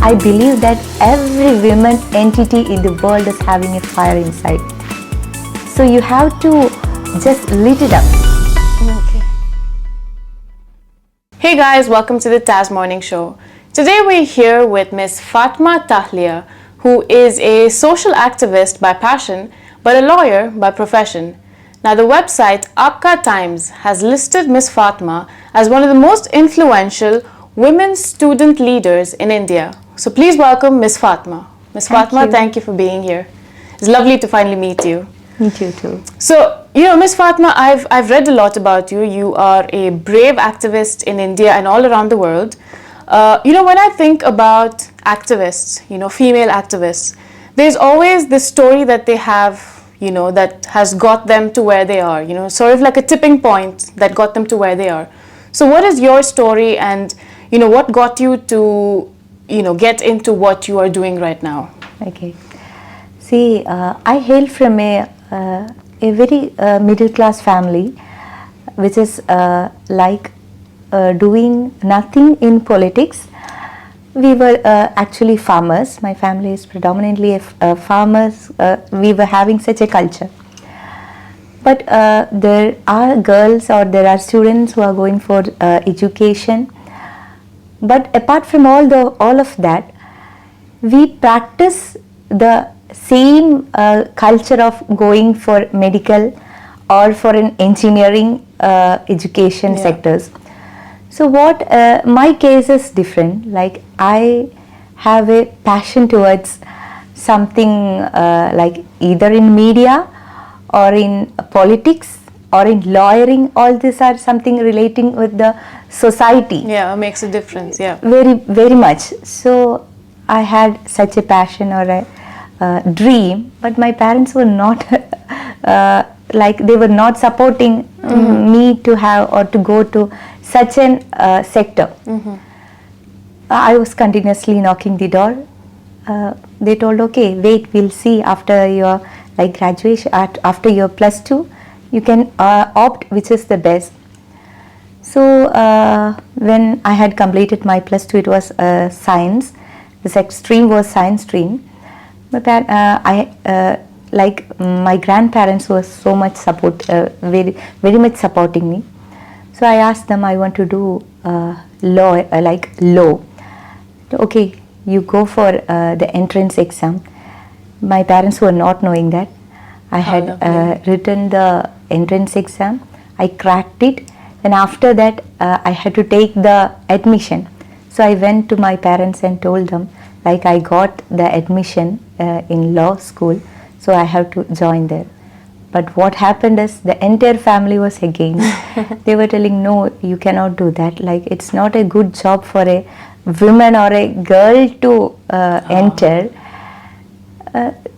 I believe that every woman entity in the world is having a fire inside. So you have to just lit it up. Okay. Hey guys, welcome to the TAS Morning Show. Today we're here with Miss Fathima Thahiliya, who is a social activist by passion, but a lawyer by profession. Now the website Aapka Times has listed Miss Fathima as one of the most influential women student leaders in India. So please welcome Miss Fathima. Miss Fathima, thank you for being here. It's lovely to finally meet you. Me too. So, Miss Fathima, I've read a lot about you. You are a brave activist in India and all around the world. When I think about activists, female activists, there's always this story that they have, that has got them to where they are, sort of like a tipping point that got them to where they are. So what is your story, and, what got you to, get into what you are doing right now? Okay. See, I hail from a very middle class family, which is doing nothing in politics. We were actually farmers. My family is predominantly farmers. We were having such a culture. But there are girls or there are students who are going for education. But apart from all of that, we practice the same culture of going for medical or for an engineering education sectors. So what my case is different. Like I have a passion towards something like either in media or in politics or in lawyering. All these are something relating with the society. Yeah, it makes a difference. Yeah, very, very much. So I had such a passion or a dream, but my parents were not they were not supporting me to have or to go to such an sector. I was continuously knocking the door. They told, okay, wait, we'll see after your graduation, after your +2, you can opt which is the best. So when I had completed my +2, it was science. The stream was science stream. But my grandparents were so much very, very much supporting me. So I asked them, I want to do law. Okay, you go for the entrance exam. My parents were not knowing that. I had written the entrance exam. I cracked it. And after that, I had to take the admission. So I went to my parents and told them, I got the admission in law school, so I have to join there. But what happened is the entire family was against. They were telling, no, you cannot do that. It's not a good job for a woman or a girl to enter.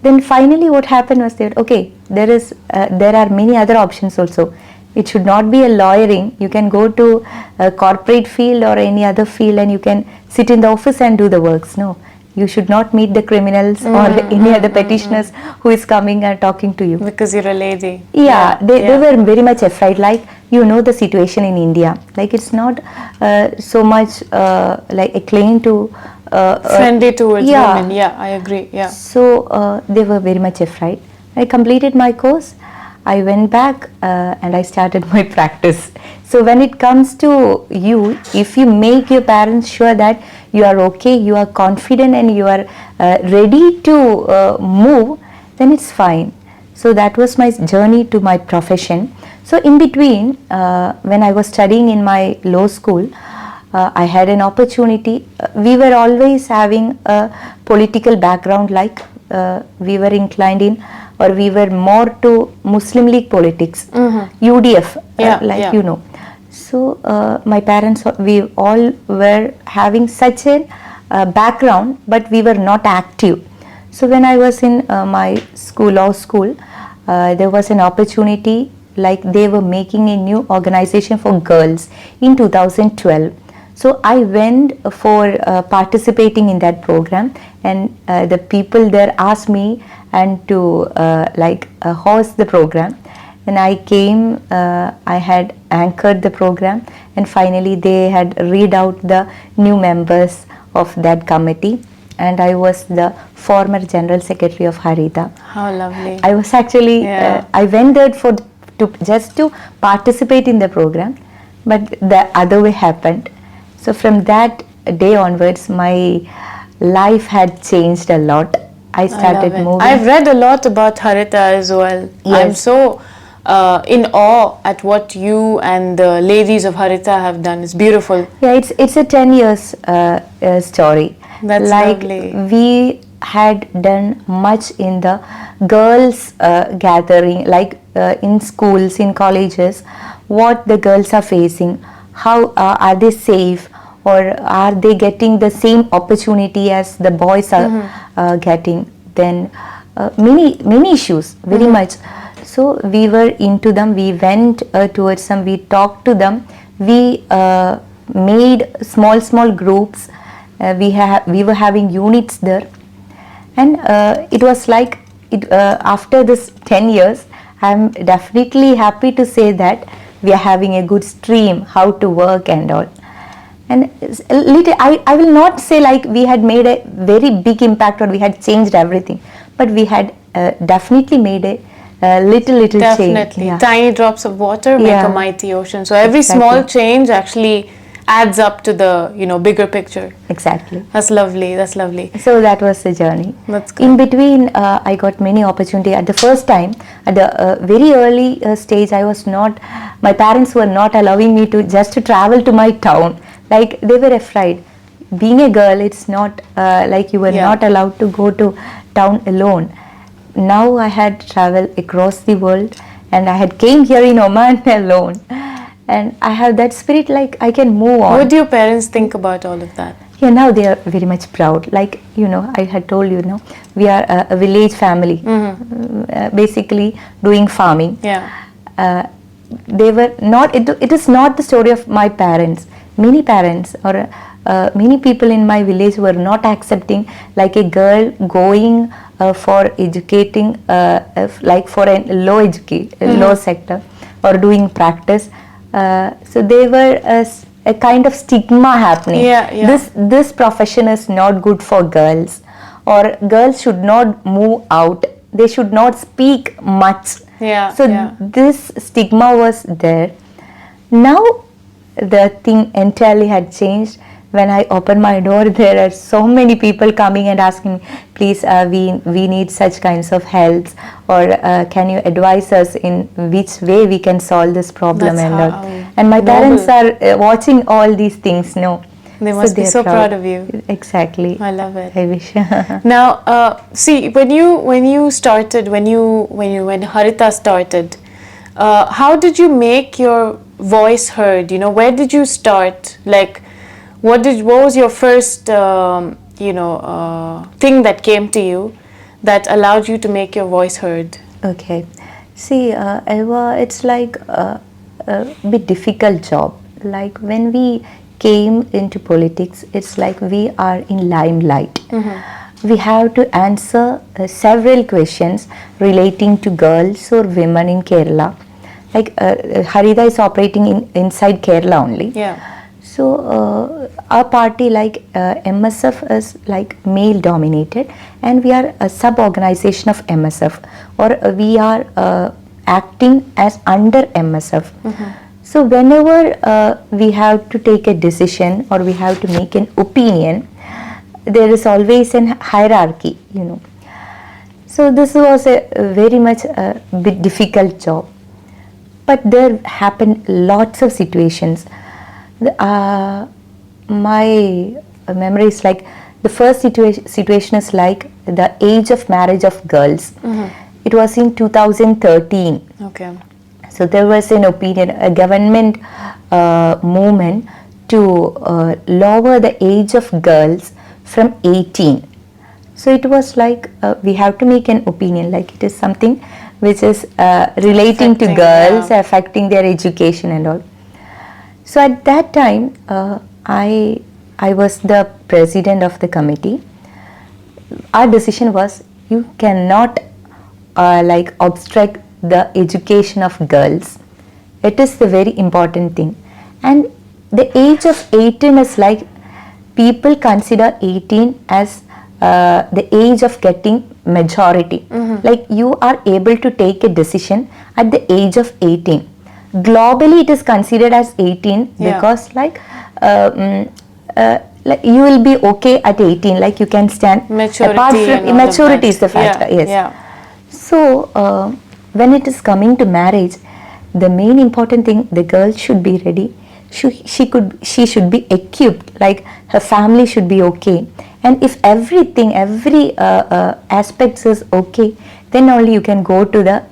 Then finally what happened was that, okay, there are many other options also. It should not be a lawyering. You can go to a corporate field or any other field and you can sit in the office and do the works. No, you should not meet the criminals or any other petitioners who is coming and talking to you. Because you're a lady. Yeah, they were very much afraid. The situation in India. It's not so much a claim to friendly towards women. Yeah, I agree. Yeah. So they were very much afraid. I completed my course. I went back and I started my practice. So when it comes to you, if you make your parents sure that you are okay, you are confident and you are ready to move, then it's fine. So that was my journey to my profession. So in between, when I was studying in my law school, I had an opportunity. We were always having a political background, we were inclined in, or we were more to Muslim League politics, UDF, So my parents, we all were having such a background, but we were not active. So when I was in my law school, there was an opportunity, they were making a new organization for girls in 2012. So I went for participating in that program, and the people there asked me and to host the program. And I came, I had anchored the program, and finally they had read out the new members of that committee. and I was the former General Secretary of Harita. How lovely. I was actually, I went there just to participate in the program, but the other way happened. So from that day onwards, my life had changed a lot. I started moving. I've read a lot about Harita as well. Yes. I'm so in awe at what you and the ladies of Harita have done. It's beautiful. Yeah, it's a 10 years story. That's lovely. We had done much in the girls gathering, like in schools, in colleges, what the girls are facing, how are they safe, or are they getting the same opportunity as the boys are getting. Then many issues, very much. So we were into them, we went towards them, we talked to them, we made small groups, we were having units there, and it was like after this 10 years, I'm definitely happy to say that we are having a good stream how to work and all. And I will not say like we had made a very big impact or we had changed everything, but we had definitely made a little change. Definitely. Yeah. Tiny drops of water make a mighty ocean. So every small change actually adds up to the bigger picture. Exactly. That's lovely. That's lovely. So that was the journey. That's good. In between, I got many opportunities. At the first time, at the very early stage, my parents were not allowing me to travel to my town. Like they were afraid. Being a girl, it's not like you were not allowed to go to town alone. Now I had traveled across the world, and I had came here in Oman alone, and I have that spirit like I can move on. What do your parents think about all of that? Yeah, now they are very much proud. Like I had told we are a village family, basically doing farming. Yeah. They were not. It is not the story of my parents. Many parents or many people in my village were not accepting like a girl going for educating like for a low sector or doing practice. So they were a kind of stigma happening. This profession is not good for girls, or girls should not move out. They should not speak much. This stigma was there. Now the thing entirely had changed. When I opened my door, there are so many people coming and asking me, please, we need such kinds of helps, or can you advise us in which way we can solve this problem. And my parents are watching all these things. They must be so proud of you. Exactly. I love it. I wish. Now, see, when you started, when Harita started, how did you make your voice heard? Where did you start? Like, what was your first thing that came to you that allowed you to make your voice heard? Okay. See, Eva, it's like a bit difficult job. Like when we came into politics, it's like we are in limelight. We have to answer several questions relating to girls or women in Kerala. Like Harita is operating inside Kerala only. Yeah. So our party, like MSF, is like male dominated, and we are a sub-organization of MSF, or we are acting as under MSF. So whenever we have to take a decision or we have to make an opinion, there is always an hierarchy, So this was a very much a bit difficult job. But there happened lots of situations. My memory is like the first situation is like the age of marriage of girls. It was in 2013. Okay. So there was an opinion, a government movement to lower the age of girls from 18. So it was like we have to make an opinion, like it is something which is relating to girls, affecting their education and all. So at that time, I was the president of the committee. Our decision was you cannot like obstruct the education of girls. It is the very important thing. And the age of 18 is like people consider 18 as the age of getting majority. Like you are able to take a decision at the age of 18. Globally, it is considered as 18 because like you will be okay at 18. Like you can stand. Maturity. Apart from maturity is the factor. Yes. Yeah. So when it is coming to marriage, the main important thing, the girl should be ready. She should be equipped. Like her family should be okay. And if every aspects is okay, then only you can go to the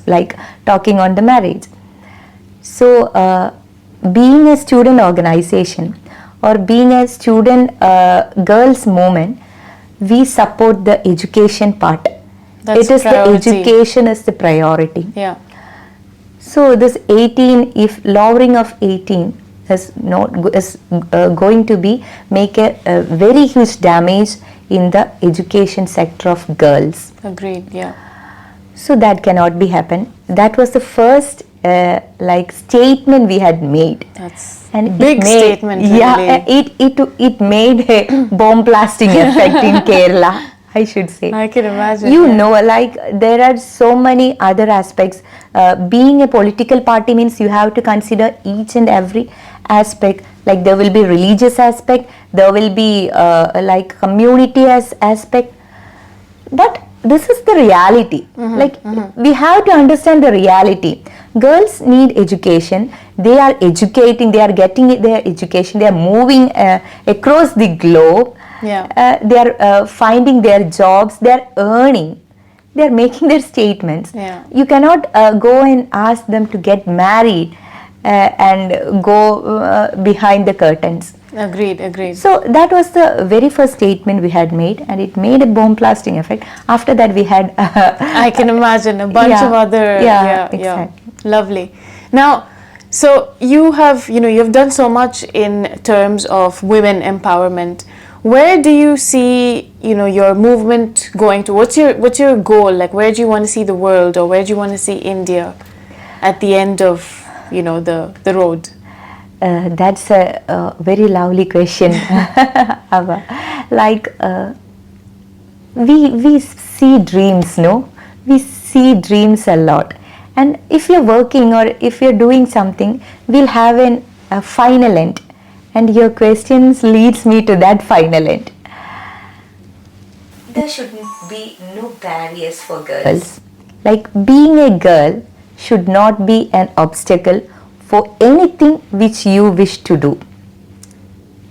like talking on the marriage. So being a student organization or being a student girls movement, we support the education part. That's it is priority. The education is the priority. Yeah. So this 18, if lowering of 18 is going to be make a very huge damage in the education sector of girls. Agreed. Yeah. So that cannot be happen. That was the first like statement we had made. That's and big statement. Really. Yeah, it made a bomb blasting effect in Kerala, I should say. I can imagine. You know, like there are so many other aspects. Being a political party means you have to consider each and every aspect. Like there will be religious aspect, there will be like community aspect. But this is the reality. We have to understand the reality. Girls need education. They are educating. They are getting their education. They are moving across the globe. Yeah. They are finding their jobs. They are earning. They are making their statements. Yeah. You cannot go and ask them to get married and go behind the curtains. Agreed. So that was the very first statement we had made, and it made a bomb blasting effect. After that, we had I can imagine a bunch of other. Exactly. Lovely. Now, so you've done so much in terms of women empowerment. Where do you see your movement going to? What's your goal? Like, where do you want to see the world, or where do you want to see India at the end of the road? That's a very lovely question, Ava. Like we see dreams, no? We see dreams a lot, and if you're working or if you're doing something, we'll have a final end. And your questions leads me to that final end. There shouldn't be no barriers for girls. Like being a girl should not be an obstacle for anything which you wish to do.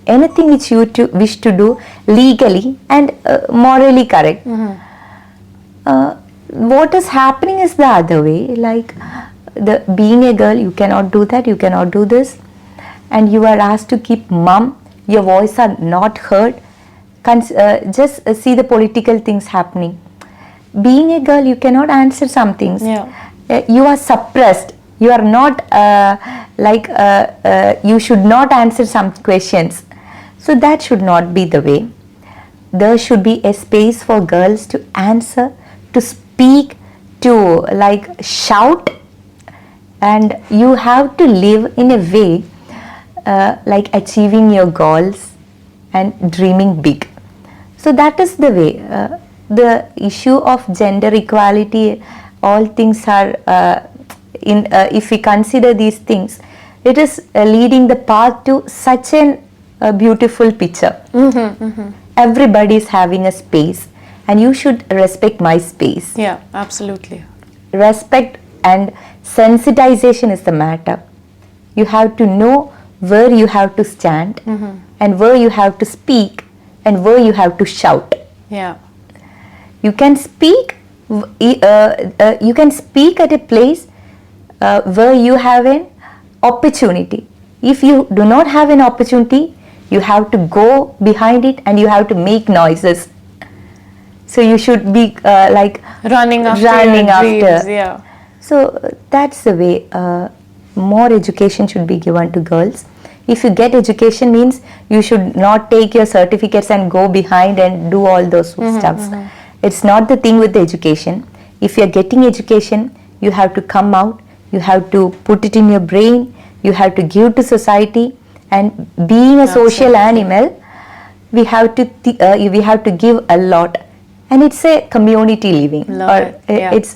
Anything which you wish to do legally and morally correct. What is happening is the other way. Like being a girl, you cannot do that, you cannot do this. And you are asked to keep mum, your voice are not heard. Just see the political things happening. Being a girl, you cannot answer some things. You are suppressed. You are not you should not answer some questions. So that should not be the way. There should be a space for girls to answer, to speak, to shout, and you have to live in a way achieving your goals and dreaming big. So that is the way. The issue of gender equality, all things are if we consider these things, it is leading the path to such a beautiful picture. Everybody is having a space, and you should respect my space. Yeah, absolutely. Respect and sensitization is the matter. You have to know where you have to stand, and where you have to speak, and where you have to shout. Yeah. You can speak. You can speak at a place where you have an opportunity. If you do not have an opportunity, you have to go behind it and you have to make noises. So you should be running after dreams, yeah. So that's the way. More education should be given to girls. If you get education, means you should not take your certificates and go behind and do all those stuffs. It's not the thing with the education. If you're getting education, you have to come out, you have to put it in your brain, you have to give to society, and being a social animal, we have to give a lot, and it's a community living. It's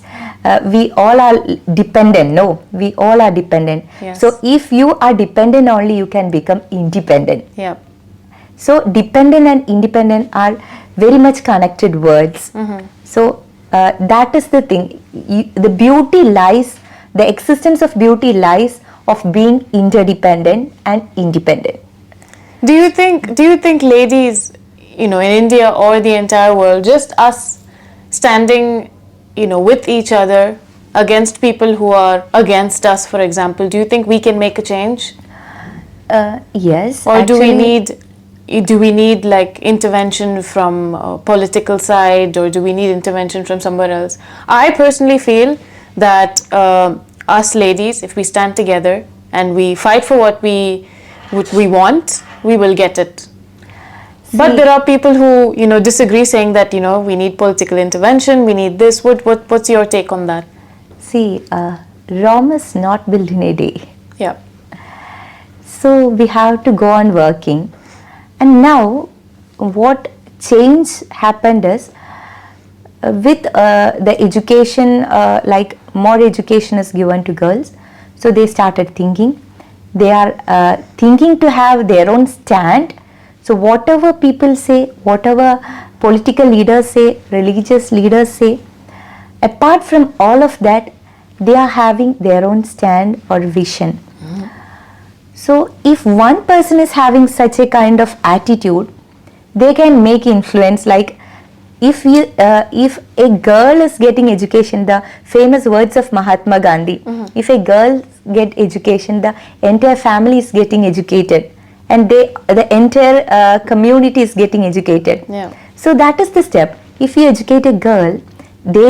we all are dependent. No, we all are dependent. Yes. So if you are dependent only, you can become independent. Yeah. So dependent and independent are very much connected words. So that is the thing. The beauty lies, the existence of beauty lies of being interdependent and independent. Do you think ladies, in India or the entire world, just us standing, with each other against people who are against us, for example, do you think we can make a change? Yes. Or do we need like intervention from political side, or do we need intervention from somewhere else? I personally feel that us ladies, if we stand together and we fight for what we want, we will get it. But there are people who disagree, saying that we need political intervention, we need this. What's your take on that? See, Rome is not built in a day. Yeah. So we have to go on working. And now what change happened is with the education, like more education is given to girls. So they started thinking. They are thinking to have their own stand. So whatever people say, whatever political leaders say, religious leaders say, apart from all of that, they are having their own stand or vision. So if one person is having such a kind of attitude, they can make influence. Like if a girl is getting education, the famous words of Mahatma Gandhi, if a girl get education, the entire family is getting educated, and the entire community is getting educated. Yeah. So that is the step. If you educate a girl,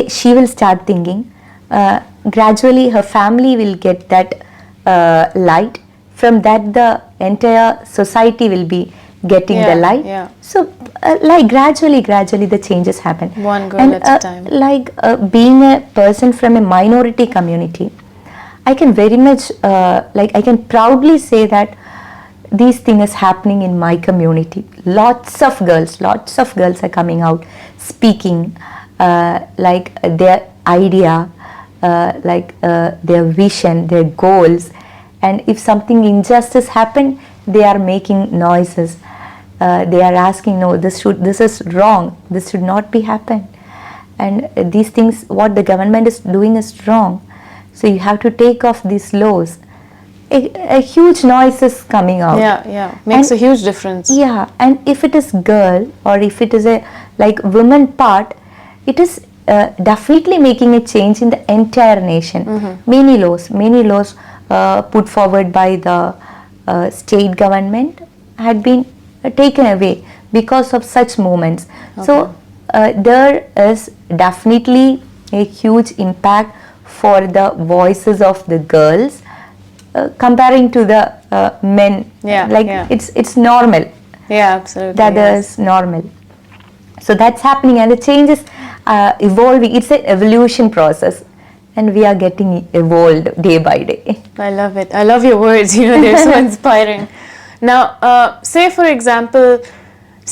she will start thinking. Gradually her family will get that light. From that the entire society will be getting the light. Yeah. So like gradually the changes happen. One girl at a time. Like being a person from a minority community, I can very much I can proudly say that these things is happening in my community. Lots of girls are coming out speaking like their idea, their vision, their goals. And if something injustice happened, they are making noises. They are asking, no, this is wrong. This should not be happen. And these things, what the government is doing is wrong. So you have to take off these laws. A huge noise is coming out. Yeah. Makes a huge difference. Yeah, and if it is girl or if it is a women part, it is definitely making a change in the entire nation. Many laws put forward by the state government had been taken away because of such movements. Okay. So there is definitely a huge impact for the voices of the girls comparing to the men. It's normal. Yeah, absolutely. That is normal. So that's happening, and the change is evolving. It's an evolution process. And we are getting evolved day by day. I love it. I love your words. They're so inspiring. Now, say for example,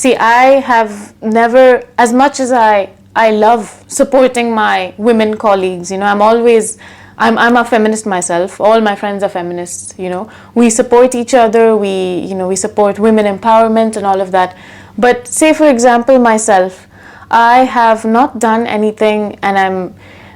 I have never, as much as I love supporting my women colleagues. I'm a feminist myself. All my friends are feminists. We support each other. We support women empowerment and all of that. But say for example, myself, I have not done anything, and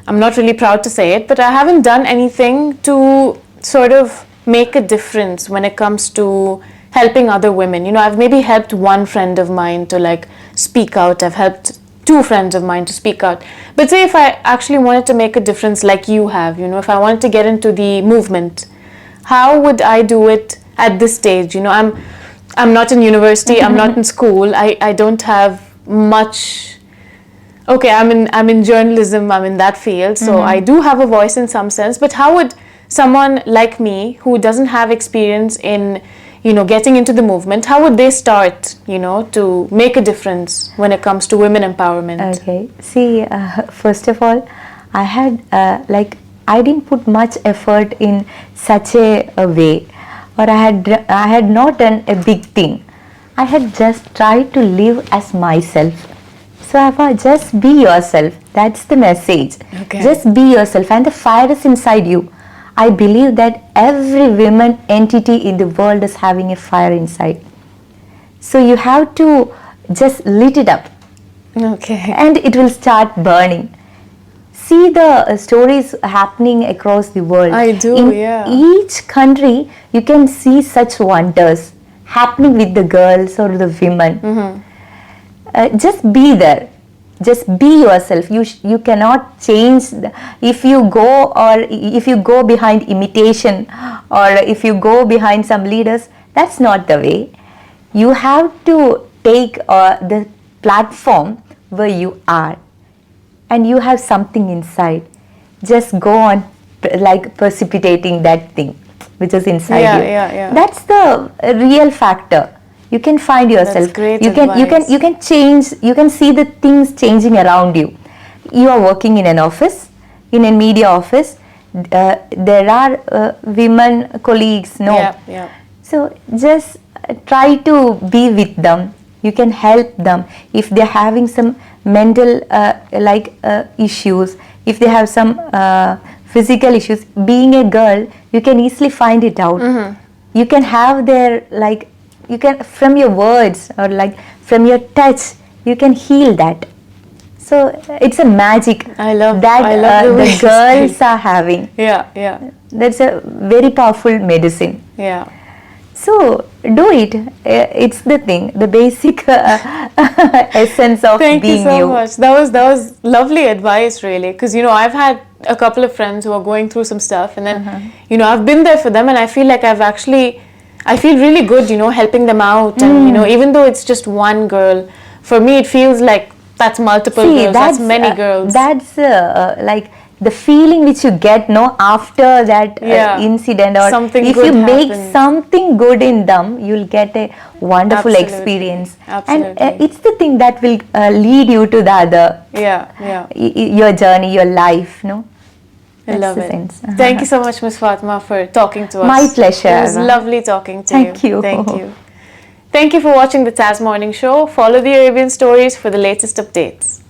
I'm not really proud to say it, but I haven't done anything to sort of make a difference when it comes to helping other women. I've maybe helped one friend of mine to speak out. I've helped two friends of mine to speak out. But say if I actually wanted to make a difference like you have, if I wanted to get into the movement, how would I do it at this stage? I'm not in university, I'm not in school, I don't have much. Okay, I'm in journalism, I'm in that field, so I do have a voice in some sense, but how would someone like me who doesn't have experience in, getting into the movement, how would they start, to make a difference when it comes to women empowerment? Okay, see, first of all, I didn't put much effort in such a way, or I had not done a big thing. I had just tried to live as myself. So Ava, just be yourself. That's the message. Okay. Just be yourself, and the fire is inside you. I believe that every woman entity in the world is having a fire inside. So you have to just lit it up, Okay. and it will start burning. See the stories happening across the world. I do, In yeah. each country, you can see such wonders happening with the girls or the women. Just be there. Just be yourself. You cannot change if you go, or if you go behind imitation, or if you go behind some leaders. That's not the way. You have to take the platform where you are, and you have something inside. Just go on like precipitating that thing which is inside Yeah, you. yeah. That's the real factor. You can find yourself. That's great you can advice. you can change. You can see the things changing around you. You are working in an office, in a media office. There are women colleagues. No. Yeah. So just try to be with them. You can help them if they're having some mental issues, if they have some physical issues. Being a girl, you can easily find it out. You can have their you can, from your words or from your touch, you can heal that. So it's a magic I love that the way the you girls speak. are having. Yeah. That's a very powerful medicine. Yeah. So do it. It's the thing, the basic essence of Thank being you so much. That was lovely advice, really. Because I've had a couple of friends who are going through some stuff, and then I've been there for them, and I feel like I feel really good, helping them out, and even though it's just one girl, for me it feels like that's multiple girls. That's many girls. That's the feeling which you get after that incident, or Something if good you make happens. something good in them, you'll get a wonderful Absolutely. experience. Absolutely. And it's the thing that will lead you to the other, Yeah. your journey, your life. No, I love the it. sense. Thank you so much, Ms. Fathima, for talking to us. My pleasure. It was lovely talking to Thank you. Thank you. Thank you for watching the TAS Morning Show. Follow the Arabian stories for the latest updates.